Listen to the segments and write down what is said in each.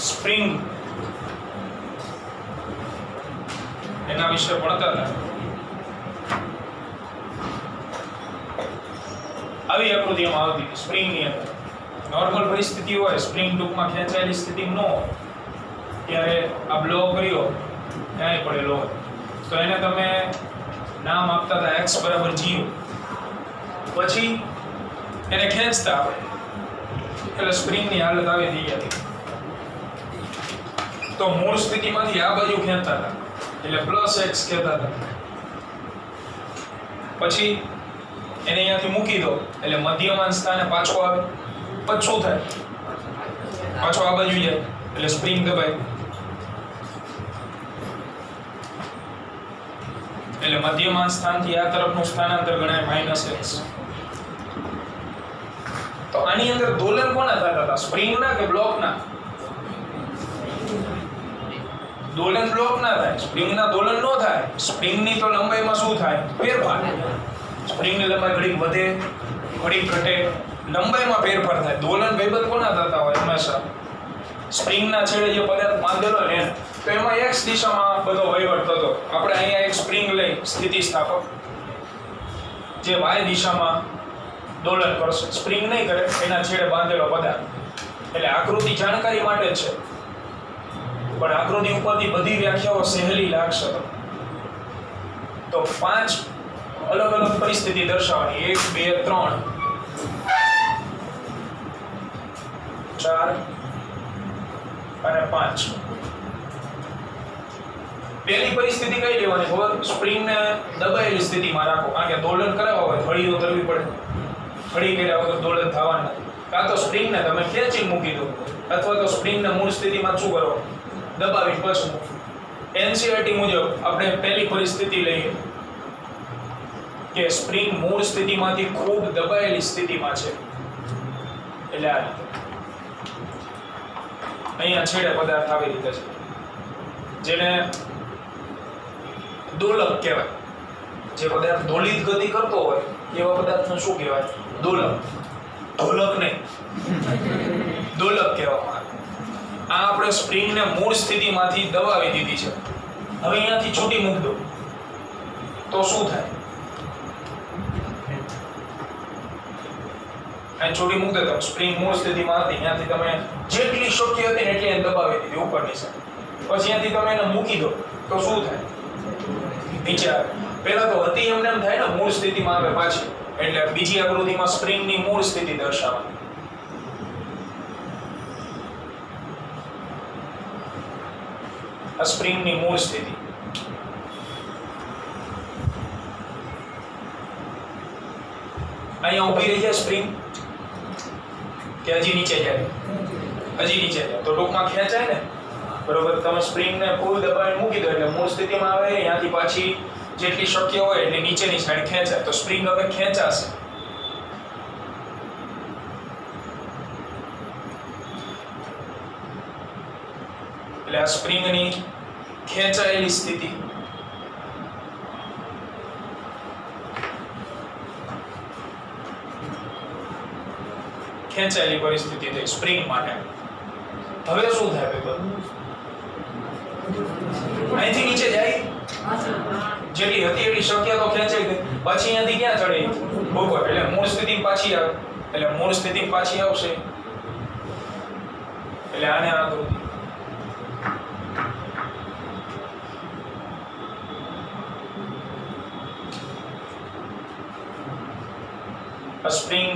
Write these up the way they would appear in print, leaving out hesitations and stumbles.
Spring એના વિશે ભણતા હતા. આવી આકૃતિમાં આવતી સ્પ્રિંગની અંદર નોર્મલ પરિસ્થિતિ હોય, સ્પ્રિંગ ટૂંકમાં ખેંચાયેલી સ્થિતિમાં ન હોય ત્યારે આ બ્લો કર્યો ક્યાંય પડેલો હોય તો એને તમે નામ આપતા હતા x = 0. પછી એને ખેંચતા આપણે એટલે સ્પ્રિંગની હાલત આવી થઈ હતી. તો મૂળ સ્થિતિમાંથી આ બાજુ ખેંચતા હતા એટલે +x કહેતા હતા. પછી એને અહીંયાથી મૂકી દો એટલે મધ્યમાન સ્થાને પાછો આવે. પછી શું થાય? પાછો આ બાજુ જાય એટલે સ્પ્રિંગ દબાય. એટલે મધ્યમાન સ્થાનથી આ તરફનું સ્થાનાંતર ગણાય -x. તો આની અંદર દોલન કોના થતા હતા? સ્પ્રિંગના કે બ્લોકના? દોલન બ્લોકના થાય. સ્પ્રિંગના દોલન ન થાય. સ્પ્રિંગની તો લંબાઈમાં શું થાય? ફેરફાર. સ્પ્રિંગની લંબાઈ ઘડીક વધે, ઘડીક ઘટે, લંબાઈમાં ફેરફાર થાય. દોલન વેબલ કોના થતા હોય? હંમેશા સ્પ્રિંગના છેડે જે પદાર્થ બાંધેલો ને તો એમાં x દિશામાં બધો વહીવટ થતો. આપણે અહીંયા એક સ્પ્રિંગ લઈ સ્થિતિસ્થાપક જે y દિશામાં દોલન કરશે, સ્પ્રિંગ નહીં કરે, એના છેડે બાંધેલો પદાર્થ. એટલે આકૃતિ જાણકારી માટે જ છે, પણ આકૃતિ ઉપરથી બધી વ્યાખ્યાઓ સહેલી લાગશે. તો 5 અલગ અલગ પરિસ્થિતિ દર્શાવવાની. 1 2 3 4 અને 5. પહેલી પરિસ્થિતિ કઈ લેવાની ખબર? સ્પ્રિંગને દબાયેલી સ્થિતિમાં રાખો, કારણ કે દોલન કરાવવા હોય ઘડીઓ કરવી પડે. ઘડી કર્યા વગર દોલન થવાનું નથી. કાં તો સ્પ્રિંગને તમે ખેંચી મૂકી દો, અથવા તો સ્પ્રિંગને મૂળ સ્થિતિમાં શું કરો? દબાવી પછી મૂકો. એનસીઆરટી મુજબ આપણે પહેલી પરિસ્થિતિ લઈએ કે સ્પ્રિંગ મૂળ સ્થિતિમાંથી ખૂબ દબાયેલી સ્થિતિમાં છે. એટલે આ રીતે અહીંયા છેડે પદાર્થ આવી રીતે છે, જેને દોલક કહેવાય. જે પદાર્થ દોલિત ગતિ કરતો હોય એવા પદાર્થને શું કહેવાય? દોલક. ઢોલક નહીં, દોલક કહેવામાં આવે. આ આપણે સ્પ્રિંગને મૂળ સ્થિતિમાંથી દબાવી દીધી છે. હવે અહીંયાથી છૂટી મૂક દો તો શું થાય? અહીં છૂટી મૂક દો તો સ્પ્રિંગ મૂળ સ્થિતિમાં હતી, અહીંયાથી તમે જેટલી શક્ય હતી ને એટલી એને દબાવી દીધી ઉપરની સાઈડ. પછી અહીંયાથી તમે એને મૂકી દો તો શું થાય? નીચે આવે. પહેલા તો હતી એમને એમ થાય ને, મૂળ સ્થિતિમાં આવે પાછી. એટલે બીજી આકૃતિમાં સ્પ્રિંગની મૂળ સ્થિતિ દર્શાવવાની. આ સ્પ્રિંગની મૂળ સ્થિતિ. અહીંયા ઊભી રહી જાય સ્પ્રિંગ કે હજી નીચે જાય? હજી નીચે જાય. તો ટૂંકમાં ખેંચાય ને, બરોબર? તમે સ્પ્રિંગને ફૂલ દબાવીને મૂકી દો એટલે મૂળ સ્થિતિમાં આવે. અહીંયાથી પાછી જેટલી શક્ય હોય એટલે નીચેની સાઈડ ખેંચાય. તો સ્પ્રિંગ હવે ખેંચાશે. એટલે આ સ્પ્રિંગની ખેંચાયેલી સ્થિતિ. ખેંચાયેલી પરિસ્થિતિ થઈ સ્પ્રિંગ માટે. હવે શું થાય પેપર? અહીંથી નીચે જાય, જેટલી હતી એટલી શક્ય તો ખેંચાઈ ગઈ. પછી અહીંયાથી ક્યાં ચડે? ઉપર. એટલે મૂળ સ્થિતિમાં પાછી આવે. એટલે મૂળ સ્થિતિમાં પાછી આવશે. એટલે આને આકૃતિ. આ સ્પ્રિંગ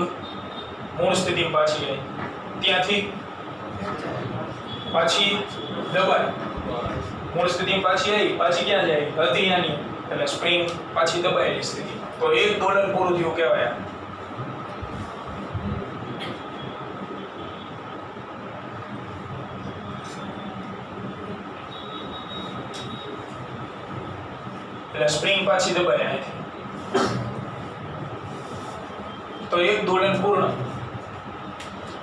મૂળ સ્થિતિમાં પાછી આવી, ત્યાંથી પાછી દબાય. મૂળ સ્થિતિમાં પાછી આવી, પાછી ક્યાં જાય? હતી આની. એટલે સ્પ્રિંગ પાછી દબાયેલી સ્થિતિ. તો એક દોલન પૂરું થયું કહેવાય. એટલે સ્પ્રિંગ પાછી દબાય અહીંથી. તો એક દોલન પૂર્ણ.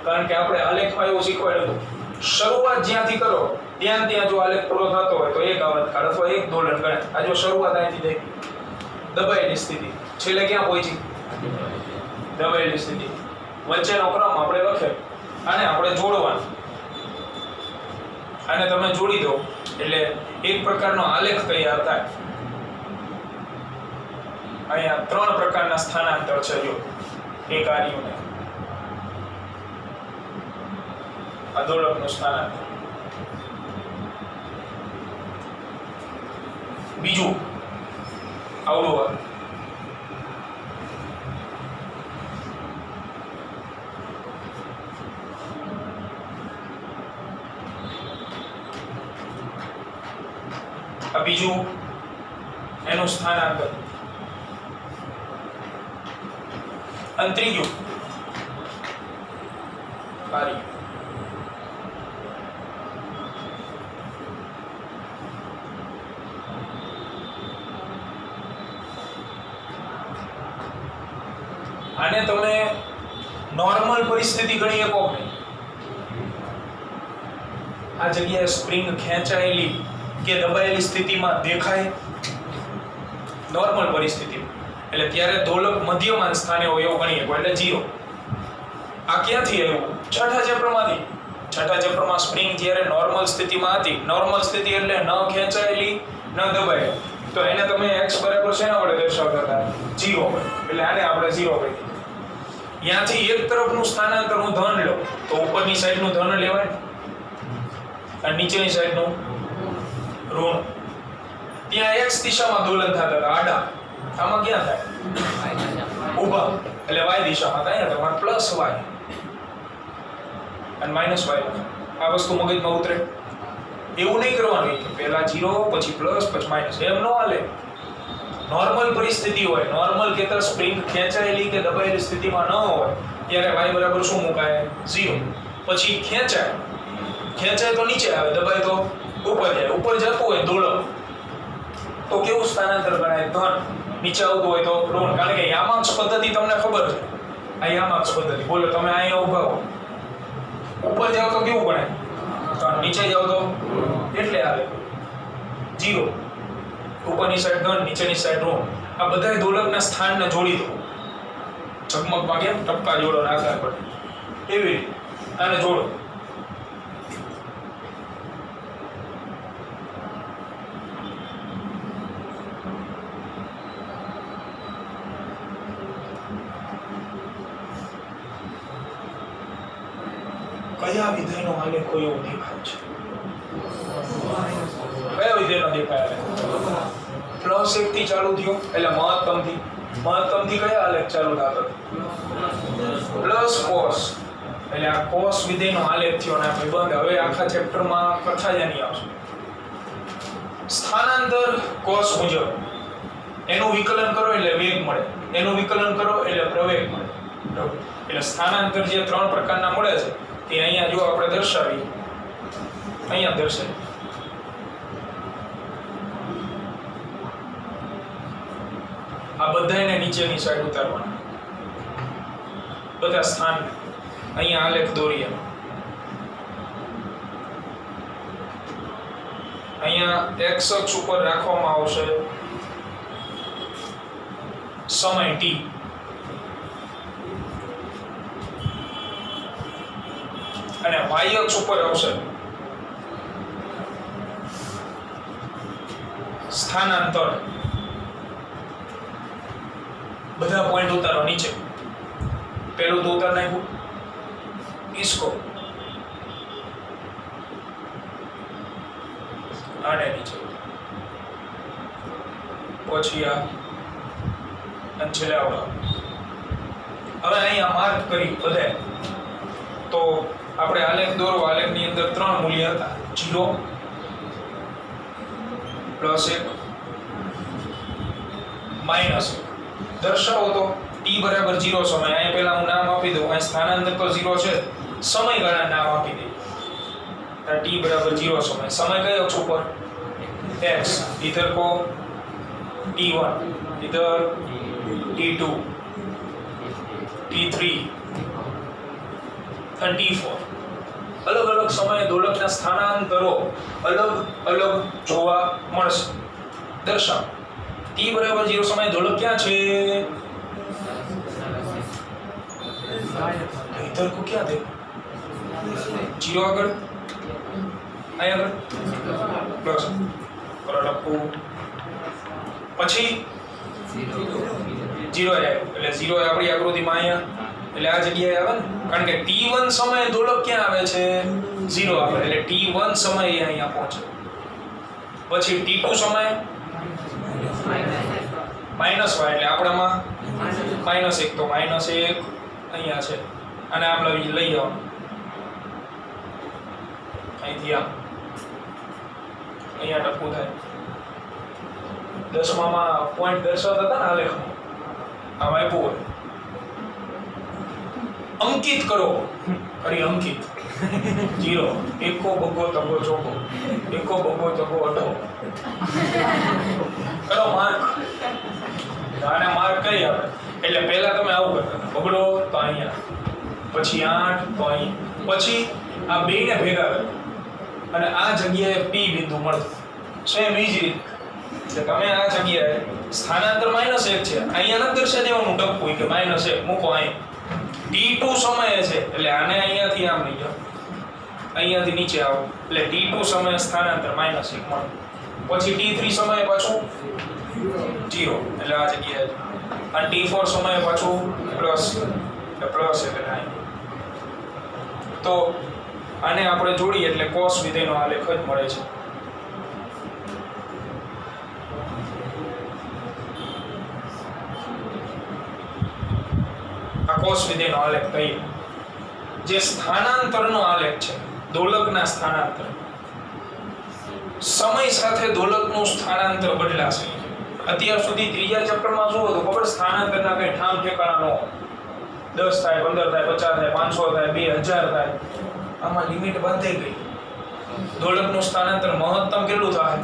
કારણ કે આપણે આલેખમાં એવું શીખવાડ્યું હતું, શરૂઆત જ્યાંથી કરો ત્યાં જો આલેખ પૂરો થતો હોય તો એક આવર્તકાળ અથવા એક દોલન ગણાય. આ જો શરૂઆત અહીંથી થઈ, દબાયેલી સ્થિતિ, છેલ્લે ક્યાં પહોંચી? દબાયેલી સ્થિતિ. વચ્ચેનો ક્રમ આપણે લખે, આને આપણે જોડવાનું. આને તમે જોડી દો એટલે એક પ્રકારનો આલેખ તૈયાર થાય. અહીંયા 3 પ્રકારના સ્થાનાંતર છે. જો એક આર્યુને આ દોલકનું સ્થાનાંતર, બીજું આવડું, આ બીજું એનું સ્થાનાંતર, અને ત્રીજું આર્ય. આને તમે નોર્મલ પરિસ્થિતિ ગણી શકો નહીં. આ જગ્યાએ સ્પ્રિંગ ખેંચાયેલી કે દબાયેલી સ્થિતિમાં દેખાય નોર્મલ પરિસ્થિતિ, એટલે ત્યારે દોલક મધ્યમાન સ્થાને હોય એવું ગણીએ એટલે 0. આ ક્યાંથી આવ્યું? છઠ્ઠા ચેપ્ટરમાંથી. છઠ્ઠા ચેપ્ટરમાં સ્પ્રિંગ જ્યારે નોર્મલ સ્થિતિમાં હતી, નોર્મલ સ્થિતિ એટલે ન ખેંચાયેલી ન દબાયેલી, તો એને તમે x બરાબર શેના વડે દર્શાવતા હતા? 0 વડે. એટલે આને આપણે 0 કહી દીધું. ત્યાંથી એક તરફનું સ્થાનાંતરનું ધન લો તો ઉપરની સાઈડનું ધન લેવાય અને નીચેની સાઈડનું ઋણ. ત્યાં x દિશામાં દોલન થતા હતા આડા, આમાં ક્યાં થાય? ઊભા, એટલે y દિશામાં થાય ને તમારે પ્લસ y અને માઈનસ y. આ વસ્તુ મગજમાં ઉતરે એવું નહીં કરવાનું કે પહેલા 0 પછી પ્લસ પછી માઈનસ, એમ ન હાલે. નોર્મલ પરિસ્થિતિ હોય, નોર્મલ કેતર સ્પ્રિંગ ખેંચાયેલી કે દબાયેલી સ્થિતિમાં ન હોય ત્યારે y બરાબર શું મુકાય? 0. પછી ખેંચાય તો નીચે આવે, દબાય તો ઉપર જાય. ઉપર જતું હોય દોલક તો કેવું સ્થાનાંતર ગણાય? ધન. નીચે આવતું હોય તો ઋણ. કારણ કે યામાક્ષ પદ્ધતિ તમને ખબર છે. આ યામાક્ષ પદ્ધતિ. બોલો તમે અહીંયા ઊભા હો, ઉપર જાવ તો કેવું ગણાય? ધન. નીચે જાવ તો એટલે આવે 0. ઉપરની સાઈડ ધન, નીચેની સાઈડ ઋણ. આ બધા દોલકના સ્થાનને જોડી દો. ઝગમગમાં કેમ ટપકા જોડો આકાર પડે એવી રીતે આને જોડો. કયા વિધેયનો આલેખ કોઈ એવો દેખાય છે? કયા વિધેયનો દેખાય? +1 થી ચાલુ થયો એટલે મહત્તમથી કયા આલેખ ચાલુ થતો? Plus cos. એટલે આ કોસ વિધેયનો આલેખ થયો ને આપણે બંધ. હવે આખા ચેપ્ટરમાં કથા જ એની આવશે. સ્થાનાંતર કોસ મુજબ એનું વિકલન કરો એટલે વેગ મળે, એનું વિકલન કરો એટલે પ્રવેગ મળે. એટલે સ્થાનાંતર જે 3 પ્રકારના મળે છે તે અહીંયા જો આપણે દર્શાવી, અહીંયા દર્શાવી. આ બધાને નીચેની સાઈડ ઉતારવાના, બધા સ્થાન. અહીંયા આલેખ દોરીએ. અહીંયા x અક્ષ ઉપર રાખવામાં આવશે સમય t, અને y અક્ષ ઉપર આવશે સ્થાનાંતર. બધા પોઈન્ટ ઉતારો નીચે. પહેલું તો ઉતાર નાખ્યું इसको, આને નીચે, પછી આ અને છેલ્લે આવડો. હવે અહીંયા માર્ક કરી બધે તો આપણે આલેખ દોરો. આલેખની અંદર 3 મૂલ્ય હતા, 0 +1 -1. દર્શાવો તો t બરાબર 0 સમય. અહીંયા પહેલા હું નામ આપી દઉં. અહીં સ્થાનાંતર તો 0 છે, સમયગાળા નામ આપી દઈએ. t બરાબર 0 સમય. સમય કઈ અક્ષ ઉપર? x. इधर को t1, इधर t2, t3 અને t4. અલગ અલગ સમયે દોલકના સ્થાનાંતરો અલગ અલગ જોવા મળશે. દર્શાવો. t બરાબર 0 સમયે દોલક ક્યાં છે? इधर को क्या दे? 0 આગળ. અહીંયા પ્લસ કરો ટપકું, પછી 0 જાય એટલે 0 આપણી આકૃતિમાં અહીંયા એટલે આ જગ્યાએ આવે ને, કારણ કે t1 સમયે દોલક ક્યાં આવે છે 0 આવે એટલે t1 સમયે અહીંયા પહોંચે. પછી t2 સમયે -y એટલે આપણામાં -1 તો -1 અહીંયા છે અને આપણે લઈ જવાનું અહીંથી આમ અહીંયા ટપકું થાય. 10માં પોઈન્ટ દર્શાવતા હતા ને આલેખમાં આમ આપ્યું હોય અંકિત કરો, ફરી અંકિત 0 એકો બગો તગો ચોકો એકો બગો તગો અઢો કરો માર્ક, આને માર્ક કરી આપણે. એટલે પહેલા તમે આવું કરતા હતા બગડો તો અહીંયા, પછી 8 તો અહીં, પછી આ બેયને ભેગા કરો અને આ જગ્યાએ P બિંદુ મળે. સેમ ઈ જ રીતે તમે આ જગ્યાએ સ્થાનાંતર -1 છે, અહીંયા ન દર્શાવી દેવાનું ટપકું કે -1 મૂકો અહીં. t2 સમયે છે એટલે આને અહીંયાથી આમ લઈ જાઓ, અહીંયાથી નીચે આવો એટલે t2 સમયે સ્થાનાંતર -1 મળે. પછી t3 સમયે પાછું 0 એટલે આ જગ્યાએ, અને t4 સમયે પાછું પ્લસ એટલે અહીં. તો આને આપણે જોડીએ એટલે cos વિધેયનો આલેખ જ મળે છે. આ cos વિધેયનો આલેખ કહીએ. જે સ્થાનાંતરનો આલેખ છે, દોલકના સ્થાનાંતર, સમય સાથે દોલકનું સ્થાનાંતર બદલાશે. અત્યાર સુધી ત્રીજા ચક્રમાં શું હતું ખબર? સ્થાનાંતરના કઈ ઠામ ઠેકાણા ન હોય. 10 થાય, 15 થાય, 50 થાય, 500 થાય, 2000 થાય. આમાં લિમિટ બંધાઈ ગઈ. દોલકનું સ્થાનાંતર મહત્તમ કેટલું થાય?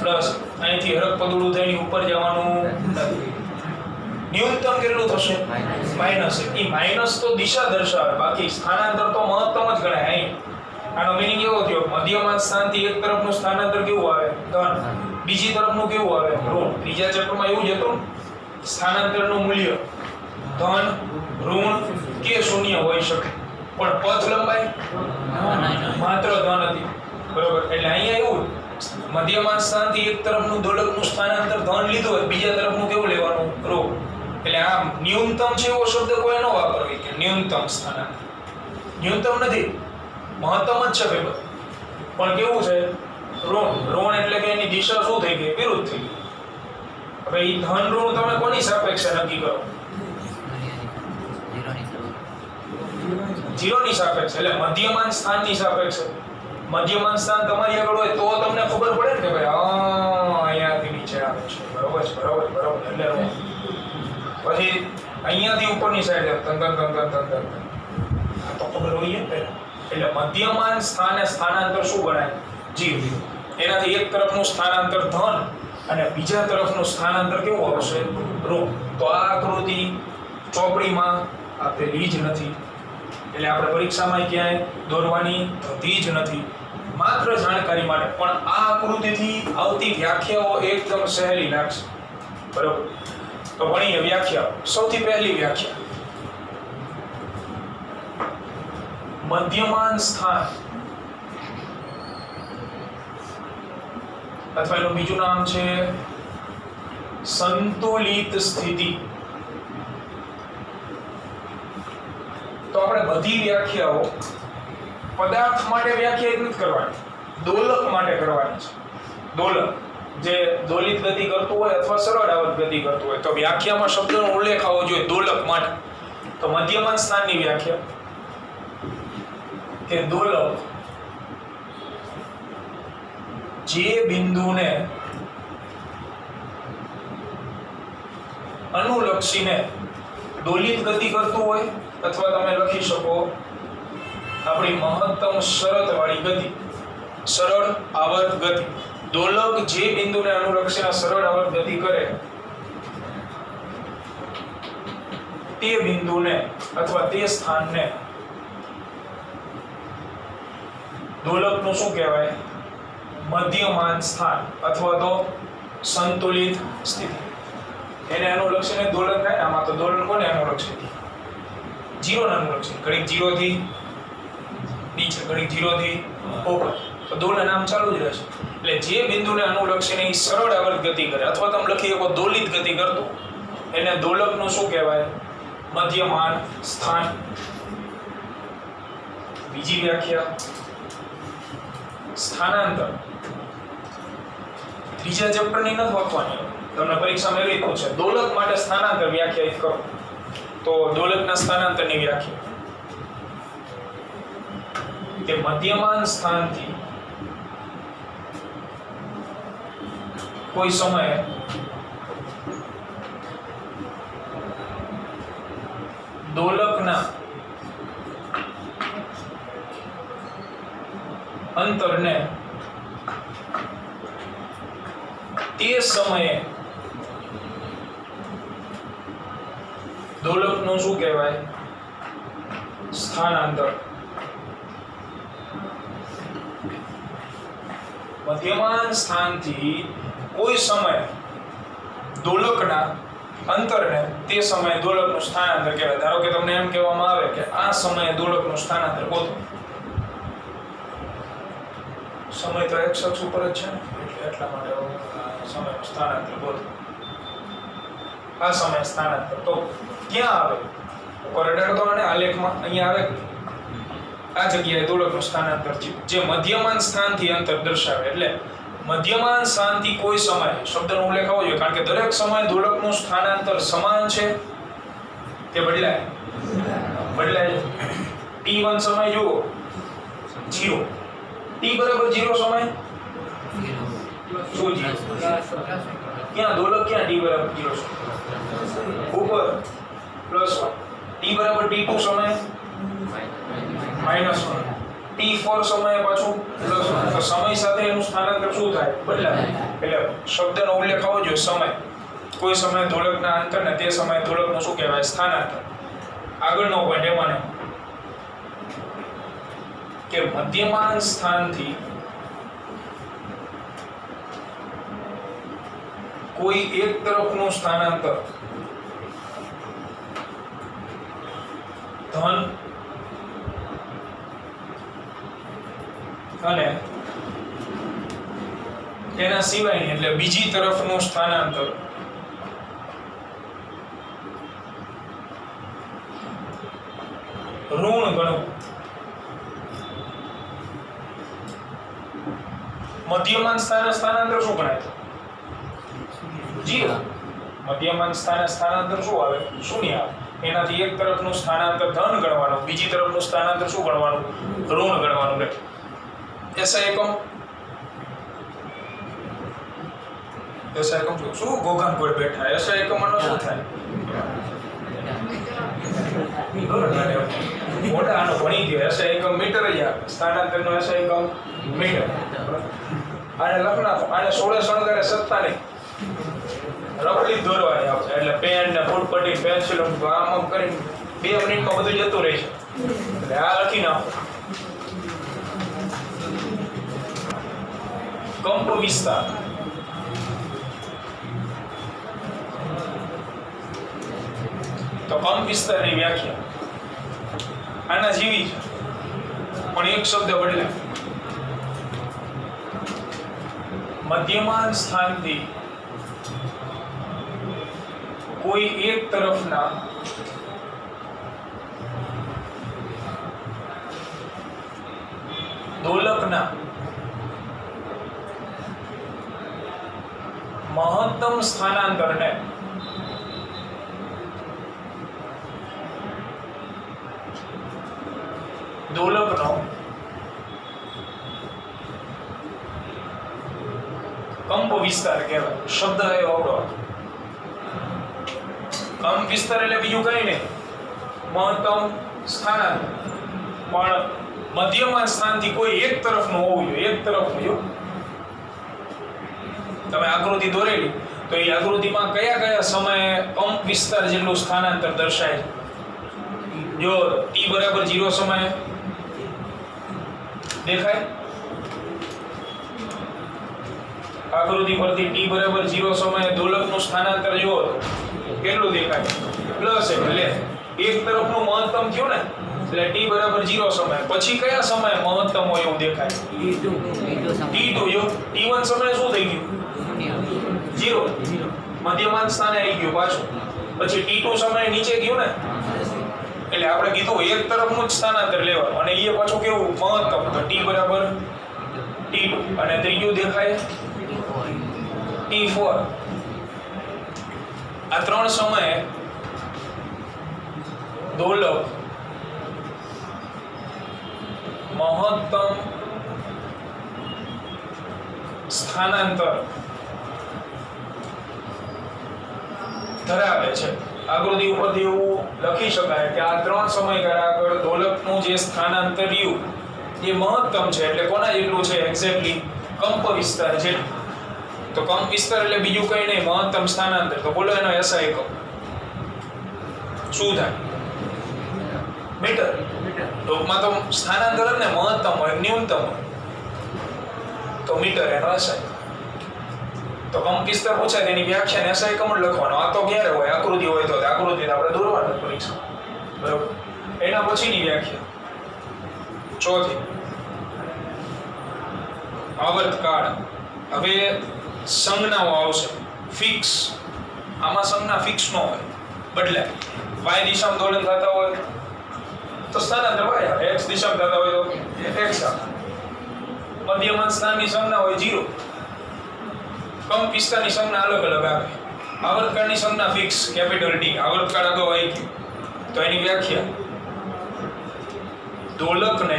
પ્લસ અહીંથી હરક પદુડું થઈને ઉપર જવાનું નથી. ન્યૂનતમ કેટલું થશે? માઈનસ. એ માઈનસ તો દિશા દર્શાવે, બાકી સ્થાનાંતર તો મહત્તમ જ ગણાય. અહીં આનો મીનિંગ એવો થયો, મધ્યમાં સ્થાનથી એક તરફનું સ્થાનાંતર કેવું આવે? ધન. બીજી તરફનું કેવું આવે? ઋણ. ત્રીજા ચક્રમાં એવું જ હતું, સ્થાનાંતરનું મૂલ્ય ધન, ઋણ કે શૂન્ય હોઈ શકે, પણ પથ લંબાઈ માત્ર ધન હતી. બરોબર? એટલે અહીંયા એવું મધ્યમાં સ્થાનથી એક તરફનું દોલકનું સ્થાનાંતર ધન લીધું હોય, બીજા તરફનું કેવું લેવાનું? ઋણ. એટલે આમ ન્યૂનતમ છે એવો શબ્દ કોઈ ન વાપરવી કે ન્યૂનતમ સ્થાનાંતર. ન્યૂનતમ નથી, મહત્તમ જ છે પેપર, પણ કેવું છે? ઋણ એટલે કે એની દિશા શું થઈ ગઈ? વિરુદ્ધ થઈ ગઈ. હવે એ ધન ઋણ તમે કોની સાપેક્ષે નક્કી કરો? 0 ની સાપેક્ષે, એટલે મધ્યમાન સ્થાનની સાપેક્ષે. મધ્યમાન સ્થાન તમારી આગળ હોય તો તમને ખબર પડે ને કે ભાઈ અહીંયાથી નીચે આવે છે. બરોબર છે, બરોબર એટલે પછી અહીંયાથી ઉપરની સાઈડ તન તો ખબર હોય ને. એટલે મધ્યમાન સ્થાને સ્થાનાંતર શું ગણાય? 0. એનાથી એક તરફનું સ્થાનાંતર ધન અને બીજા તરફનું સ્થાનાંતર કેવું આવશે? ઋણ. તો આ આકૃતિ ચોપડીમાં આપેલી જ નથી, એટલે આપણે પરીક્ષામાં ક્યાંય દોરવાની થતી જ નથી. માત્ર જાણકારી માટે. પણ આ આકૃતિથી આવતી વ્યાખ્યાઓ એકદમ સહેલી લાગશે. બરોબર? તો ભણીએ વ્યાખ્યા. સૌથી પહેલી વ્યાખ્યા, મધ્યમાન સ્થાન અથવા એનું બીજું નામ છે સંતુલિત સ્થિતિ. તો આપણે બધી વ્યાખ્યાઓ પદાર્થ માટે વ્યાખ્યાયિત નથી કરવાની, દોલક માટે કરવાની છે. દોલક જે દોલિત ગતિ કરતું હોય અથવા સરળ આવર્ત ગતિ કરતું હોય, તો વ્યાખ્યામાં શબ્દનો ઉલ્લેખ આવવો જોઈએ દોલક માટે. તો મધ્યમાન સ્થાનની વ્યાખ્યા કે દોલક જે બિંદુને અનુલક્ષીને દોલિત ગતિ કરતું હોય, અથવા તમે લખી શકો આપણી મહત્તમ શરતવાળી ગતિ, સરળ આવર્ત ગતિ. દોલક જે બિંદુને અનુલક્ષીને સરળ આવર્ત ગતિ કરે તે બિંદુને અથવા તે સ્થાનને દોલકનું શું કહેવાય? મધ્યમાન સ્થાન અથવા તો સંતુલિત સ્થિતિ. એને અનુલક્ષીને દોલન થાય. આમાં તો દોલન કોને અનુલક્ષે? 0 ને અનુલક્ષે. ઘડીક 0 થી નીચે, ઘડીક 0 થી ઉપર. તો દોલન આમ ચાલુ જ રહેશે. એટલે જે બિંદુને અનુલક્ષીને એ સરળ આવર્ત ગતિ કરે અથવા તમે લખી શકો દોલિત ગતિ કરતું, એને દોલકનું શું કહેવાય? મધ્યમાન સ્થાન. બીજી વ્યાખ્યા સ્થાનાંતર. ત્રીજા ચેપ્ટરની નથી વાંચવાની, તમને પરીક્ષામાં એવી પૂછે દોલક માટે સ્થાનાંતર વ્યાખ્યાયિત કરો, તો દોલકના સ્થાનાંતરની વ્યાખ્યા કે મધ્યમાન સ્થાનથી કોઈ સમયે દોલકના અંતરને તે સમયે દોલકનું શું કહેવાય? સ્થાનાંતર. મધ્યમાન સ્થાનથી કોઈ સમયે દોલકના અંતરને તે સમયે દોલકનું સ્થાનાંતર કહેવાય. ધારો કે તમને એમ કહેવામાં આવે કે આ સમયે દોલકનું સ્થાનાંતર ગોતો. સમય તો x અક્ષ ઉપર જ છે ને, એટલે એટલા માટે સમયનું સ્થાનાંતર ગોતો. આ સમયે સ્થાનાંતર તો ક્યાં આવે? ઉપર અડાડતો અને આલેખમાં અહીંયા આવે આ જગ્યાએ દોલકનું સ્થાનાંતર જે મધ્યમાન સ્થાનથી અંતર દર્શાવે. એટલે મધ્યમાન સ્થાનથી કોઈ સમયે શબ્દનો ઉલ્લેખ આવવો જોઈએ, કારણ કે દરેક સમયે દોલકનું સ્થાનાંતર સમાન છે તે બદલાય. t1 સમય જુઓ 0, t બરાબર 0 સમય શું 0? ક્યાં દોલક ક્યાં t બરાબર 0 સમય ઉપર +1, t બરાબર t2 સમય -1, t4 સમયે પાછું +1. તો સમય સાથે એનું સ્થાનાંતર શું થાય? બદલાય. એટલે શબ્દનો ઉલ્લેખ આવવો જોઈએ સમય. કોઈ સમયે દોલકના અંતરને તે સમયે દોલકનું શું કહેવાય? સ્થાનાંતર. આગળનો પોઈન્ટ એમાંને કે મધ્યમાન સ્થાનથી કોઈ એક તરફનું સ્થાનાંતર ધન અને એના સિવાયની એટલે બીજી તરફનું સ્થાનાંતર ઋણ ગણવું. મધ્યમાન સ્થાનાંતર શું ગણાય? 0. મધ્યમાન સ્થાનાંતર શું આવે? 0 આવે. એનાથી એક તરફનું સ્થાનાંતર ધન ગણવાનું, બીજી તરફનું સ્થાનાંતર શું ગણવાનું? ઋણ ગણવાનું રહે. એસઆઈ એકમ શું ગોગાન પર બેઠા? એસઆઈ એકમનો શું થાય? મોટા આનો ભણી ગયો. એસઆઈ એકમ મીટર જ આવે. સ્થાનાંતરનો એસઆઈ એકમ મીટર. આને લખના આને 16 શણગારે સત્તા નહીં, રફલી દોરવાની આવશે. એટલે પેન ને ફૂટપટ્ટી પેન્સિલ આમ કરીને 2 મિનિટમાં બધું જતું રહે છે. એટલે આ લખી નાખો. કંપ વિસ્તાર. તો કંપ વિસ્તારની વ્યાખ્યા આના જેવી છે, પણ એક શબ્દ બદલાય. મધ્યમાન સ્થાનથી કોઈ એક તરફના દોલકના મહત્તમ સ્થાનાંતરને દોલકનો કંપ વિસ્તાર કહેવાય. શબ્દ એ આવડો. કંપ વિસ્તાર એટલે બીજું કઈ નહીં, મહત્તમ સ્થાનાંતર. પણ મધ્યમાન સ્થાનથી કોઈ એક તરફનું હોવું જોઈએ. એક તરફનું. જો તમે આકૃતિ દોરેલી તો એ આકૃતિમાં કયા કયા સમયે કંપ વિસ્તાર જેટલું સ્થાનાંતર દર્શાય છે? જો t બરાબર 0 સમયે દેખાય આકૃતિ પરથી, t બરાબર 0 સમયે દોલકનું સ્થાનાંતર જુઓ કેટલું દેખાય? પ્લસ એટલે એક તરફનું મહત્તમ થયું ને, એટલે t બરાબર 0 સમય પછી કયા સમયે મહત્તમ હોય એવું દેખાય? t2 જો t1 સમયે શું થઈ ગયું? 0 મધ્યમાન સ્થાને આવી ગયું પાછું. પછી t2 સમયે નીચે ગયું ને, એટલે આપણે કીધું એક તરફનું જ સ્થાનાંતર લેવાનું અને એ પાછું કેવું મહત્તમ, તો t બરાબર t2 અને ત્રીજું દેખાય t4. આ ત્રણ સમયે દોલક મહત્તમ સ્થાનાંતર ધરાવે છે. આકૃતિ ઉપરથી એવું લખી શકાય કે આ ત્રણ સમયગાળા આગળ દોલકનું જે સ્થાનાંતર રહ્યું એ મહત્તમ છે. એટલે કોના જેટલું છે? એક્ઝેક્ટલી કંપ વિસ્તાર જેટલું. તો કંપ વિસ્તાર એટલે બીજું કંઈ નહીં, મહત્તમ સ્થાનાંતર. તો બોલો એનો SI એકમ શું થાય? મીટર. ટૂંકમાં તો સ્થાનાંતર ને મહત્તમ હોય ન્યૂનતમ હોય તો મીટર એનો SI. તો કંપ વિસ્તાર પૂછાય તેની વ્યાખ્યા SI એકમ જ લખવાનો. આ તો ક્યારે હોય? આકૃતિ હોય તો આકૃતિ આપણે દોરવાની પરીક્ષા, બરાબર. એના પછીની વ્યાખ્યા ચોથી, આવર્તકાળ. હવે સંજ્ઞાઓ આવશે ફિક્સ. આમાં સંજ્ઞા ફિક્સ ન હોય, બદલાય. y દિશામાં દોલન થતા હોય તો સ્થાનાંતર y આવે, x દિશામાં થતા હોય તો x આવે. મધ્યમાન સ્થાનની સંજ્ઞા હોય 0. કંપ વિસ્તારની સંજ્ઞા અલગ અલગ આવે. આવર્તકાળની સંજ્ઞા ફિક્સ કેપિટલ T. આવર્તકાળ આગળ આવી ગયું તો એની વ્યાખ્યા દોલકને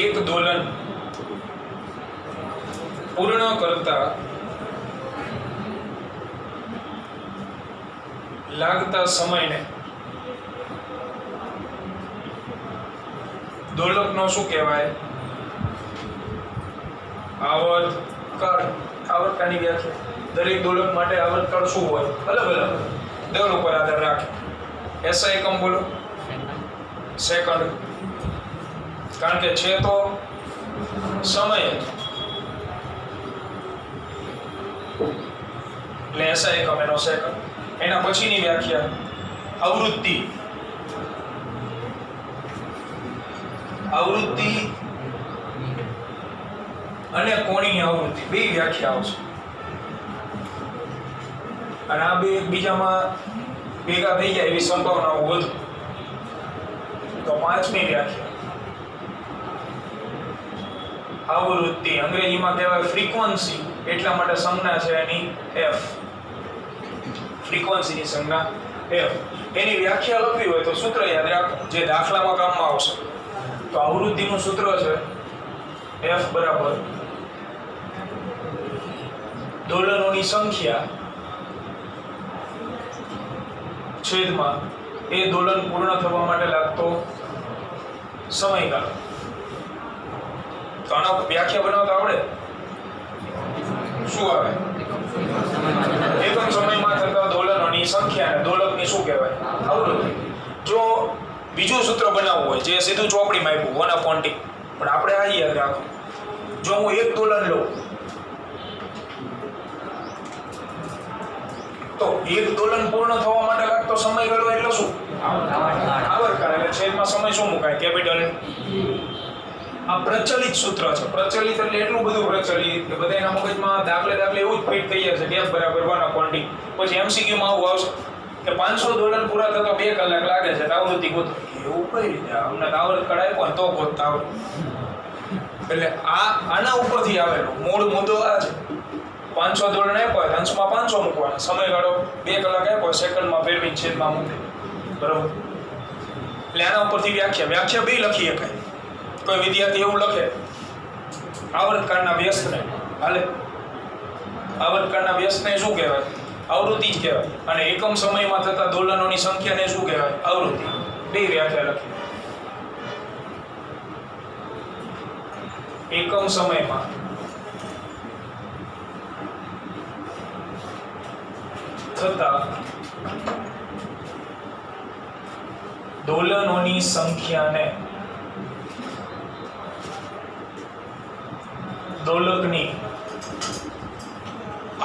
એક દોલન પૂર્ણ કરતા લાગતા સમયને દોલકનો શું કહેવાય? આવર્તકાળ. આવર્તકાળની વ્યાખ્યા દરેક દોલક માટે આવર્તકાળ શું હોય? અલગ અલગ, દળ ઉપર આધાર રાખે. SI એકમ બોલો? સેકન્ડ. કારણ કે છે તો સમય એટલે SI એકમ એનો સેકન્ડ. એના પછીની વ્યાખ્યા આવૃત્તિ. આવૃત્તિ અને કોણીય આવૃત્તિ બે વ્યાખ્યા આવશે અને આ બે એકબીજામાં ભેગા થઈ જાય એવી સંભાવનાઓ વધુ. તો પાંચમી વ્યાખ્યા આવૃત્તિ, અંગ્રેજીમાં કહેવાય ફ્રીક્વન્સી, એટલા માટે સંજ્ઞા છે એની f. ફ્રીક્વન્સીની સંજ્ઞા f. એની વ્યાખ્યા લખવી હોય તો સૂત્ર યાદ રાખો જે દાખલામાં કામમાં આવશે. તો આવૃત્તિનું સૂત્ર છે f બરાબર દોલનોની સંખ્યા છેદમાં એ દોલન પૂર્ણ થવા માટે લાગતો સમયગાળો. તો આનો વ્યાખ્યા બનાવતા આવડે? શું આવે? એકમ સમયમાં થતા દોલનોની સંખ્યા અને દોલકની શું કહેવાય? આવૃત્તિ. જો બીજું સૂત્ર બનાવવું હોય જે સીધું ચોપડીમાં આપ્યું 1/t, પણ આપણે આ યાદ રાખો. જો હું એક દોલન લઉં તો એક દોલન પૂર્ણ થવા માટે લાગતો સમયગાળો એટલે શું? આવર્તકાળ. એટલે છેદમાં સમય શું મુકાય? કેપિટલ. આ પ્રચલિત સૂત્ર છે. પ્રચલિત એટલે એટલું બધું પ્રચલિત કે બધાના મગજમાં દાખલે એવું જ ફિટ થઈ જાય છે કે f બરાબર 1/t. પછી MCQ માં આવું આવશે કે 500 દોલન પૂરા થતા 2 કલાક લાગે છે, આવૃત્તિ ગોતો. એવું કઈ રીતે? અમને આવર્તકાળ આપ્યો ને તો ગોતતા આવડે. એટલે આના ઉપરથી આવેલું મૂળ મુદ્દો આ છે. 500 દોલન આપ્યો હોય અંશમાં 500 મૂકવાના, સમયગાળો 2 કલાક આપ્યો સેકન્ડમાં ફેરવીને છેદમાં મૂકે, બરાબર. એટલે આના ઉપરથી વ્યાખ્યા બે લખી શકાય. કોઈ વિદ્યાર્થી એવું લખે આવર્તકાળના વ્યસ્તને, હાલે આવર્તકાળના વ્યસ્તને શું કહેવાય? આવૃત્તિ જ કહેવાય. અને એકમ સમયમાં થતા દોલનોની સંખ્યાને શું કહેવાય? આવૃત્તિ. બે વ્યાખ્યા લખી. એકમ સમયમાં થતા દોલનોની સંખ્યાને દોલકની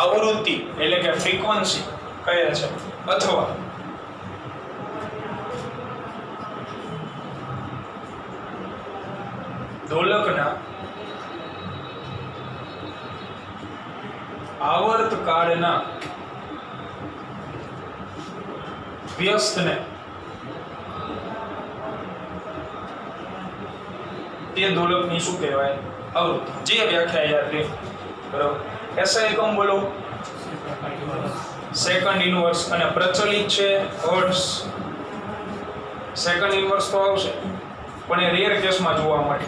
આવૃત્તિ એટલે કે ફ્રીક્વન્સી કહે છે, અથવા દોલકના આવર્તકાળના વ્યસ્તને તે દોલકની શું કહેવાય? આવૃત્તિ. જે વ્યાખ્યા યાદ રહે. બરાબર. એસઆઈ એકમ બોલો. Second inverse. અને પ્રચલિત છે હર્ટ્ઝ. સેકન્ડ ઇનવર્સ તો આવશે પણ એ રેર કેસમાં જોવા મળે.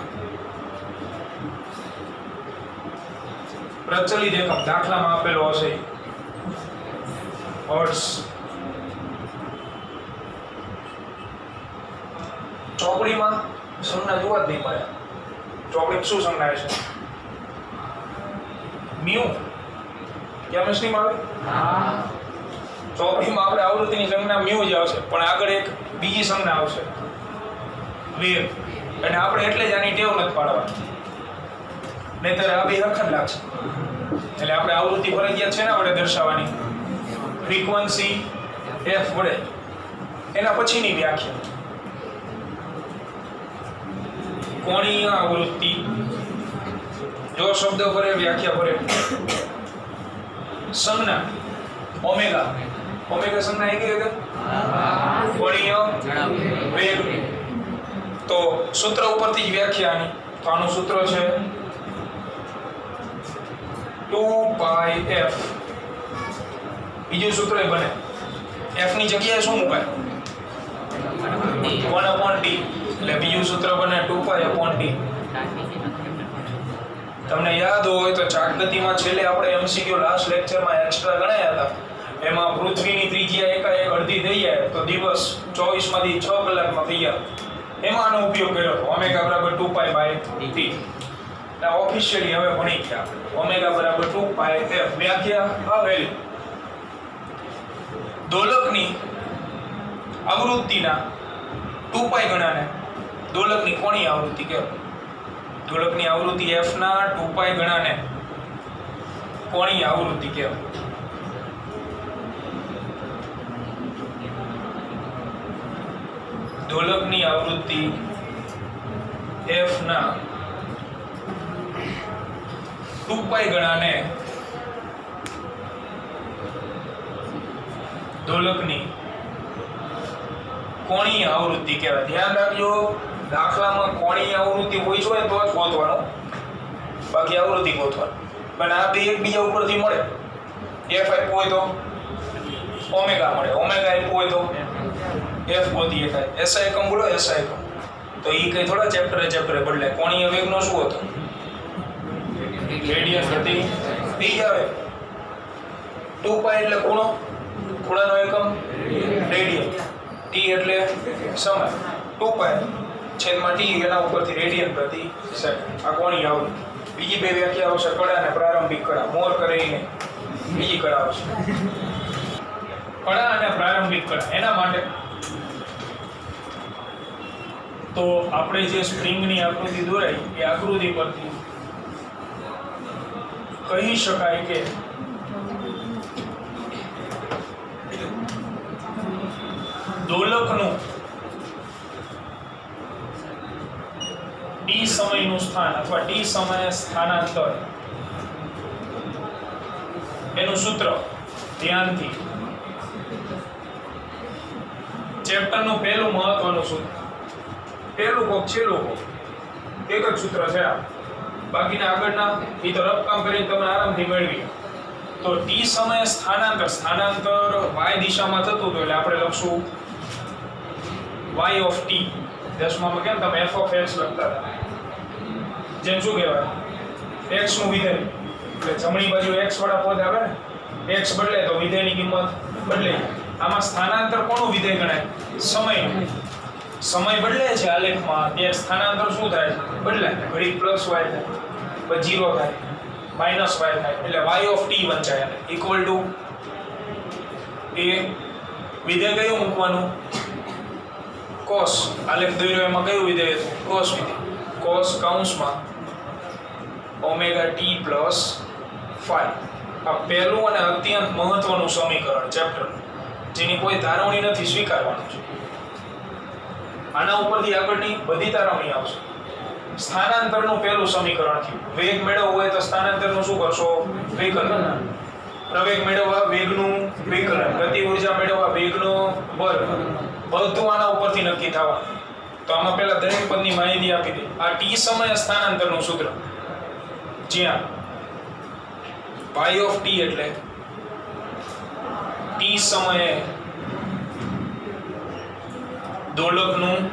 પ્રચલિત એકમ દાખલામાં આપેલો હશે હર્ટ્ઝ. ચોપડીમાં સંજ્ઞા જોવા જ નહીં મળે. ચોપડીમાં શું સંજ્ઞા છે? મ્યુ. કેમિસ્ટ્રીમાં આવે? ચોપડીમાં આપણે આવૃત્તિની સંજ્ઞા મ્યુ જ આવશે પણ આગળ એક બીજી સંજ્ઞા આવશે વેવ. અને આપણે એટલે જ આની ટેવ નથી પાડવાની, નહીંતર આ બે હરખા જ લાગશે. એટલે આપણે આવૃત્તિ ફરજિયાત છે ને આપણે દર્શાવવાની ફ્રીક્વન્સી f વડે. એના પછીની વ્યાખ્યા કોણીય આવૃત્તિ. જો શબ્દ ભરે વ્યાખ્યા ભરે. સંજ્ઞા ઓમેગા. ઓમેગા સંજ્ઞા એ કઈ હતી? કોણીય વેગ. તો સૂત્ર ઉપરથી જ વ્યાખ્યા આની. તો આનું સૂત્ર છે 2πf. બીજું સૂત્ર એ બને f ની જગ્યાએ શું મુકાય? 1/t. એટલે બીજું સૂત્ર બને 2π/t. તમને યાદ હોય તો ચાકગતિમાં છેલ્લે આપણે MCQ લાસ્ટ લેક્ચરમાં એક્સ્ટ્રા ગણાયા હતા. એમાં પૃથ્વીની ત્રિજ્યા એકાએક અડધી થઈ જાય તો દિવસ 24 માંથી 6 કલાકમાં થઈ જાય. એમાં આનો ઉપયોગ કર્યો હતો. ઓમેગા બરાબર 2π/t. ઓફિશિયલી હવે ભણી ગયા ઓમેગા બરાબર 2πf. વ્યાખ્યા આવેલી દોલકની આવૃત્તિના 2π ગણાને દોલકની કોણીય આવૃત્તિ કહેવાય. દોલકની આવૃત્તિ f ના 2π ગણાને કોણીય આવૃત્તિ કહેવાય. દોલકની આવૃત્તિ f ના 2π ગણાને દોલકની કોણીય આવૃત્તિ કહેવાય. ધ્યાન રાખજો દાખલામાં કોણીય આવૃત્તિ હોય છે તો જ ગોતવાનું, બાકી આવૃત્તિ ગોતવાનું. પણ આ બે એકબીજા ઉપરથી મળે. f આપ્યું હોય તો ઓમેગા મળે, ઓમેગા આપ્યું હોય તો f ગોતી શકાય. એસઆઈ એકમ બોલો. એસઆઈ એકમ તો એ કઈ થોડા ચેપ્ટરે બદલાય. કોણીય વેગનો શું હતો? રેડિયન પ્રતિ t આવે. 2π એટલે ખૂણો, ખૂણાનો એકમ રેડિયન. t એટલે સમય. 2π છેદમાં t એના ઉપરથી રેડિયન પ્રતિ સેકન્ડ. આ કોણીય આવૃત્તિ. બીજી બે વ્યાખ્યા આવશે કડા અને પ્રારંભિક કડા. મોર કરીને બીજી કડા આવશે કડા અને પ્રારંભિક કડા. એના માટે તો આપણે જે સ્પ્રિંગની આકૃતિ દોરાઈ એ આકૃતિ પરથી કહી શકાય કે દોલકનું t સમયનું સ્થાન અથવા t સમયે સ્થાનાંતર એનું સૂત્ર ધ્યાનથી. ચેપ્ટરનું પહેલું મહત્વનું સૂત્ર. પહેલું કોક છેલ્લું કોક એક જ સૂત્ર છે. બાકીના આગળના એ તો રફ કામ કરીને તમે આરામથી મેળવી. તો t સમયે સ્થાનાંતર y દિશામાં થતું હતું એટલે આપણે લખશું y of t. દસમામાં કેમ તમે f of x લખતા હતા? જેમ શું કહેવાય? x નું વિધેય એટલે જમણી બાજુ x વાળા પદ આવે ને, x બદલે તો વિધેયની કિંમત બદલે. આમાં સ્થાનાંતર કોનું વિધેય ગણાય? સમયનું. સમય બદલે છે આલેખમાં ત્યારે સ્થાનાંતર શું થાય? બદલાય. ઘડી પ્લસ y થાય, પછી 0 થાય, માઇનસ y થાય, એટલે y of t વંચાય ઇક્વલ ટુ એ વિધેય કયું મૂકવાનું? cos. આલેખ દોર્યો એમાં કયું વિધેય હતું? cos વિધેય. cos કૌંસમાં ઓમેગા t પ્લસ phi. આ પહેલું અને અત્યંત મહત્વનું સમીકરણ ચેપ્ટર જેની કોઈ તારવણી નથી, સ્વીકારવાનું છે. આના ઉપરથી આગળની બધી તારવણી આવશે. સ્થાનાંતરનું પહેલું સમીકરણ થયું. વેગ મેળવવો હોય તો સ્થાનાંતરનું શું કરશો? વિકલન. પ્રવેગ મેળવવા વેગનું વિકલન, ગતિ ઊર્જા મેળવવા વેગનો વર્ગ. બધું આના ઉપરથી નક્કી થવાનું. તો આમાં પહેલા દરેક પદની માહિતી આપી દે. આ t સમયે સ્થાનાંતરનું સૂત્ર, જ્યાં y ઓફ t એટલે t સમયે દોલકનું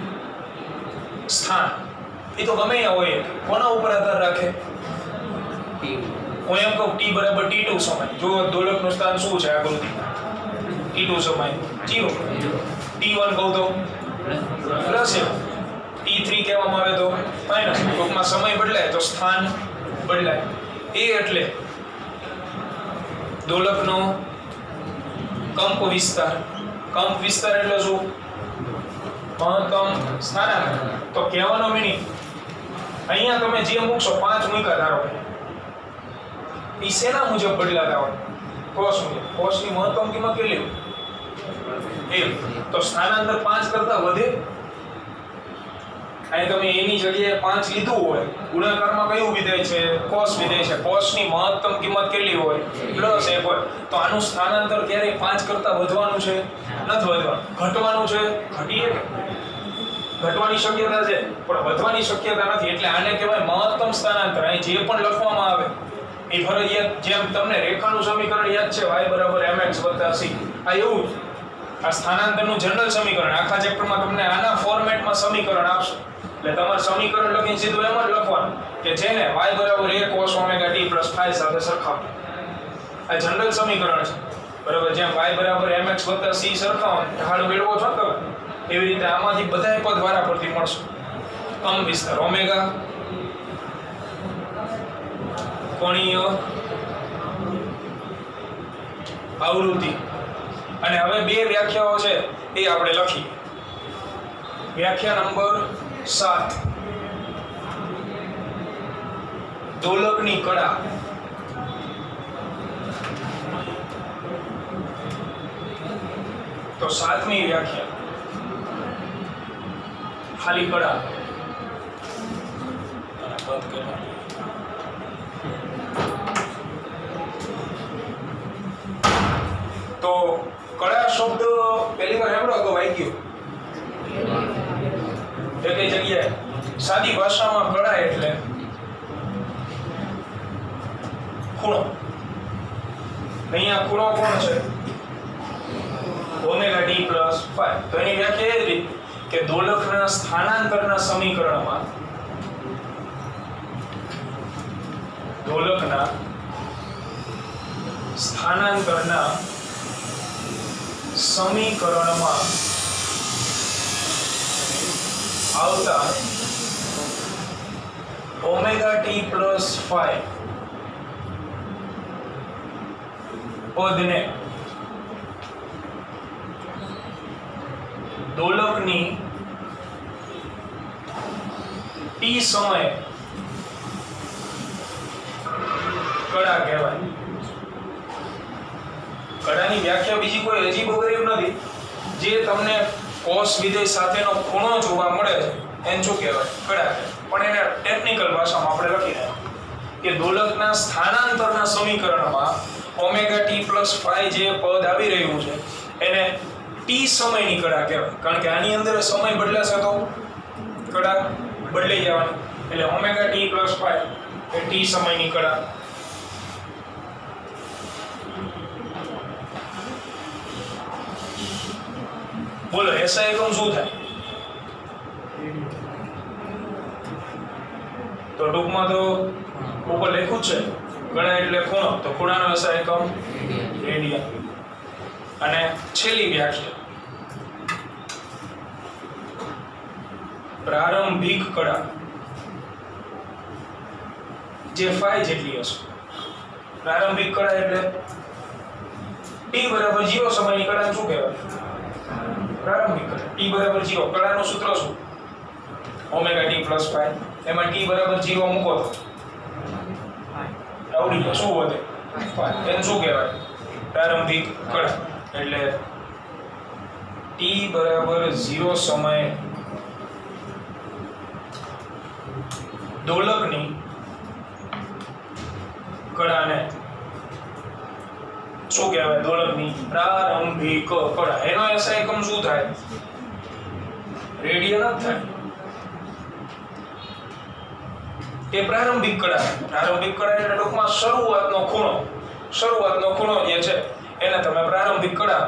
સ્થાન. એ તો ગમે ત્યાં હોય, કોના ઉપર આધાર રાખે? હું એમ કહું t બરાબર t2 સમય. જો દોલકનું સ્થાન શું છે આકૃતિ? t2 સમય 0. t1 કહું તો પ્લસ t3 કહેવામાં આવે તો માઈનસ. ટૂંકમાં સમય બદલાય તો સ્થાન બદલાય. એ એટલે દોલકનો કંપ વિસ્તાર. કંપ વિસ્તાર એટલે શું? મહત્તમ સ્થાનાંતર. તો કહેવાનો મીનિંગ અહીંયા તમે જે મૂકશો 5 મૂક્યા ધારો કે એ શેના મુજબ બદલાતા હોય? કોસ મુજબ. કોસની મહત્તમ કિંમત કેટલી? 1. તો સ્થાનાંતર 5 કરતા વધે. અહીં તમે એની જગ્યાએ 5 લીધું હોય, ગુણાકારમાં કયું વિધેય છે? કોસ વિધેય છે. કોસની મહત્તમ કિંમત કેટલી હોય? +1 હોય. તો આનું સ્થાનાંતર ક્યારે 5 કરતા વધવાનું છે? નથી વધવાનું. ઘટવાનું છે? ઘટીએ કે ઘટવાની શક્યતા છે પણ વધવાની શક્યતા નથી. એટલે આને કહેવાય મહત્તમ સ્થાનાંતર. અહીં જે પણ લખવામાં આવે એ ફરજિયાત, જેમ તમને રેખાનું સમીકરણ યાદ છે y = mx + c, આ એવું જ. આ સ્થાનાંતરનું જનરલ સમીકરણ આખા ચેપ્ટરમાં તમને આના ફોર્મેટમાં સમીકરણ આપશે. એટલે તમારે સમીકરણ લખીને સીધું એમ જ લખવાનું કે જેને y = a cos ωt + phi સાથે સરખાવવું. આ જનરલ સમીકરણ છે, બરાબર. જેમ y = mx + c સરખાવો, ઢાળ મેળવો છો તમે, એવી રીતે આમાંથી બધાય પદ વારા પરથી મળશે. કંપ વિસ્તાર ઓમેગા, કોણીય આવૃત્તિ. અને હવે બે વ્યાખ્યાઓ છે એ આપણે લખી. વ્યાખ્યા નંબર 7, દોલકની કળા. તો 7મી વ્યાખ્યા ખાલી કળા. તો કળા શબ્દ પહેલી વાર સાંભળો તો વાગ્યો એ કઈ જગ્યાએ? સાદી ભાષામાં કળા એટલે ખૂણો. અહીંયા ખૂણો કોણ છે? Omega t + phi. તો એની વ્યાખ્યા એ રીત કે દોલકના સ્થાનાંતરના સમીકરણમાં દોલકના સ્થાનાંતરના સમીકરણમાં આવતા ઓમેગા t + phi પદને દોલકની t સમયે કળા કહેવાય. કળાની વ્યાખ્યા બીજી કોઈ અજીબ વગેરે નથી. જે તમને કોસ વિધેય સાથેનો ખૂણો જોવા મળે છે એને શું કહેવાય? કળા કહેવાય. પણ એને ટેકનિકલ ભાષામાં આપણે લખી રહ્યા કે દોલકના સ્થાનાંતરના સમીકરણમાં ઓમેગા t + phi જે પદ આવી રહ્યું છે એને t સમયની કળા કહેવાય. કારણ કે આની અંદર સમય બદલાશે તો કળા બદલાઈ જવાની. એટલે ઓમેગા t + phi એ t સમયની કળા. બોલો SI એકમ શું થાય? તો ટૂંકમાં તો ઉપર લખ્યું છે કળા એટલે ખૂણો. તો ખૂણાનો SI એકમ રેડિયન. અને છેલ્લી વ્યાખ્યા પ્રારંભિક કળા જે phi જેટલી હશે. પ્રારંભિક કળા એટલે t = 0 સમયની કળાને શું કહેવાય? પ્રારંભિક કળા. t = 0. કળાનું સૂત્ર શું? Omega t + phi. એમાં t = 0 મૂકો તો આવડી જાય. શું વધે? એને શું કહેવાય? પ્રારંભિક કળા. એટલે t = 0 સમયે દોલકની કળાને શું કહેવાય? દોલકની પ્રારંભિક કળા. એનો SI એકમ શું થાય? રેડિયન જ થાય. એ પ્રારંભિક કળા. પ્રારંભિક કળા એટલે ટૂંકમાં શરૂઆતનો ખૂણો જે છે એને તમે પ્રારંભિક કળા.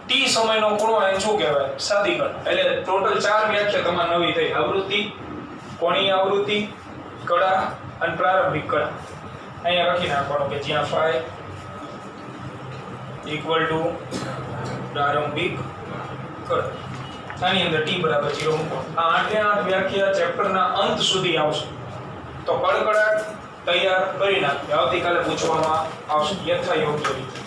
T સમયનો ખૂણો એને શું કહેવાય? સાદી કળા. એટલે ટોટલ 4 વ્યાખ્યા તમારી નવી થઈ: આવૃત્તિ, કોણીય આવૃત્તિ, કળા અને પ્રારંભિક કળા. અહીંયા લખી નાખવાનું કે જ્યાં phi equal to પ્રારંભિક કળા. આની અંદર T બરાબર 0 મૂકો. આ 8 વ્યાખ્યા ચેપ્ટરના અંત સુધી આવશે. તો કળકળાટ તૈયાર કરી નાખજો. આવતીકાલે પૂછવામાં આવશે યથાયોગ્ય રીતે.